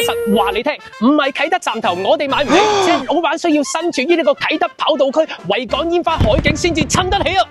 實話你聽，唔係啟德站頭我哋買唔起，只係老闆需要身處於呢個啟德跑道區維港煙花海景先至襯得起啊！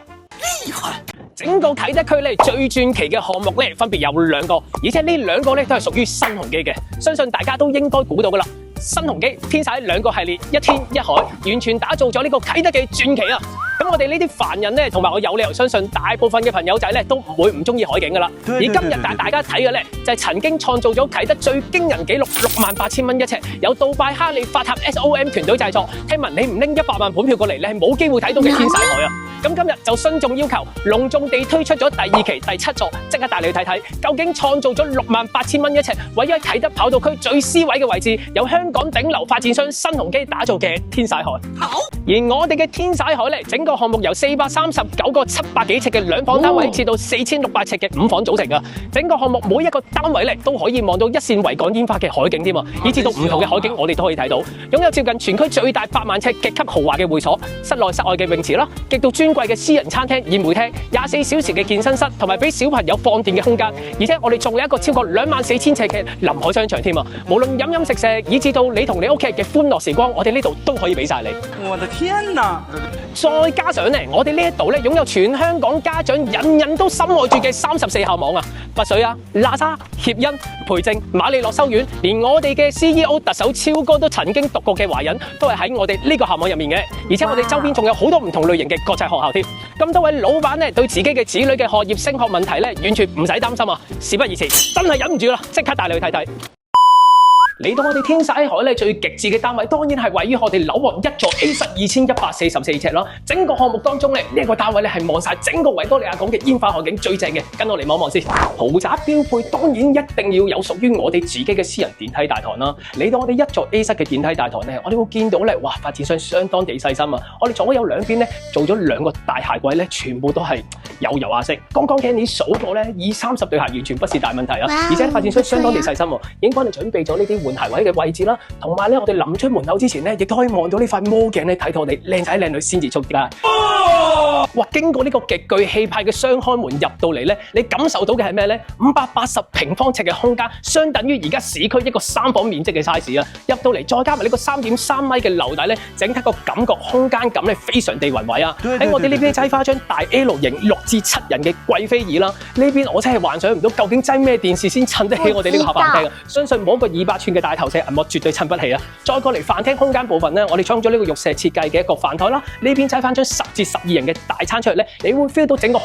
厲害！整個啟德區咧最傳奇嘅項目咧分別有兩個，而且呢兩個咧都係屬於新鴻基嘅，相信大家都應該估到噶啦。新鴻基編晒兩個系列，一天一海，完全打造咗呢個啟德嘅傳奇啊！咁我哋呢啲凡人咧，同埋我有理由相信大部分嘅朋友仔咧都唔會唔中意海景噶啦。而今日帶大家睇嘅咧就係曾經創造咗啟德最驚人紀錄68000蚊一尺，由杜拜哈利法塔 SOM 團隊製作。聽聞你唔拎100萬本票過嚟，你係冇機會睇到嘅天璽海啊！咁今日就慎重要求，隆重地推出咗第2期第7座，即刻帶你去睇睇，究竟創造咗68000蚊一尺，位於啟德跑道區最 C 位嘅位置，由香港頂流發展商新鴻基打造嘅天璽海。好，而我哋嘅天璽海咧，整個項目由439個700幾尺嘅兩房單位，至到4600尺嘅5房組成啊！整個項目每一個單位咧都可以望到一線維港煙花嘅海景添啊，以至到唔同嘅海景我哋都可以睇到。擁有接近全區最大8萬尺極級豪華嘅會所，室內室外嘅泳池啦，極度尊貴嘅私人餐廳、宴會廳，24小時嘅健身室，同埋俾小朋友放電嘅空間。而且我哋仲有一個超過24000尺嘅臨海商場添啊！無論飲飲食食，以至到你同你屋企人嘅歡樂時光，我哋呢度都可以俾晒你。我的天哪！再加上咧，我哋呢一度咧擁有全香港家長人人都深愛住嘅34校網啊，拔萃啊、喇沙、協恩、培正、瑪利諾修院，連我哋嘅 CEO 特首超哥都曾經讀過嘅華仁，都係喺我哋呢個校網入面嘅。而且我哋周邊仲有好多唔同類型嘅國際學校添。咁多位老闆咧，對自己嘅子女嘅學業升學問題咧，完全唔使擔心啊！事不宜遲，真係忍唔住啦，即刻帶你去睇睇。嚟到我哋天璽海咧最極致嘅單位，當然係位於我哋樓王一座 A 室2144尺啦。整個項目當中咧，呢個單位咧係望晒整個維多利亞港嘅煙花海景最正嘅，跟我嚟望望先。豪宅標配當然一定要有屬於我哋自己嘅私人電梯大堂啦。嚟到我哋一座 A 室嘅電梯大堂咧，我哋會見到咧，哇！發展商相當地細心啊！我哋左右兩邊咧做咗2個大鞋櫃咧，全部都係有油壓式。剛剛嘅你數過咧，30對鞋完全不是大問題啊！而且發展商相當地細心喎，已經幫你準備咗呢啲換鞋位嘅位置啦，同埋咧，我哋臨出門口之前咧，亦都可以望到呢塊魔鏡咧，睇到我哋靚仔靚女先至出街。哇！經過呢個極具氣派嘅雙開門入到嚟咧，你感受到嘅係咩咧？580平方尺嘅空間，相等於而家市區一個3房面積嘅 size 啊！入到嚟再加埋呢個3.3米嘅樓底咧，整體個感覺空間感咧非常地宏偉啊！喺我哋呢邊擠翻張大 L 型6至7人嘅貴妃椅啦，呢邊我真係幻想唔到究竟擠咩電視先襯得起我哋呢個客飯廳啊！相信冇一個200寸嘅大頭石銀幕絕對襯不起啊！再過嚟飯廳空間部分咧，我哋採用咗呢個玉石設計嘅一個飯台啦，呢邊擠翻張10至12人嘅大餐桌咧，你會 feel 到整個